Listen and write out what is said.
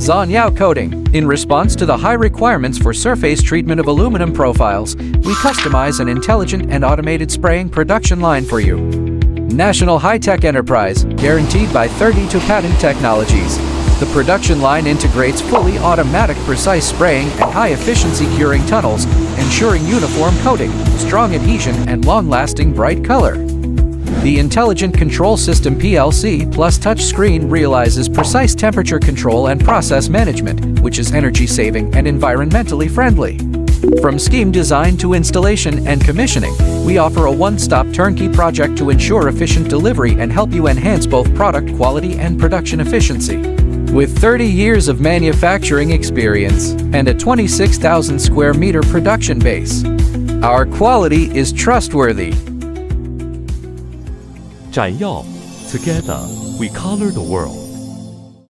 Zhanyao coating. In response to the high requirements for surface treatment of aluminum profiles, we customize an intelligent and automated spraying production line for you. National high-tech enterprise, guaranteed by 32 patent technologies. The production line integrates fully automatic precise spraying and high-efficiency curing tunnels, ensuring uniform coating, strong adhesion, and long-lasting bright color. The Intelligent Control System PLC plus touchscreen realizes precise temperature control and process management, which is energy-saving and environmentally friendly. From scheme design to installation and commissioning, we offer a one-stop turnkey project to ensure efficient delivery and help you enhance both product quality and production efficiency. With 30 years of manufacturing experience and a 26,000 square meter production base, our quality is trustworthy. Zhyao, together we color the world.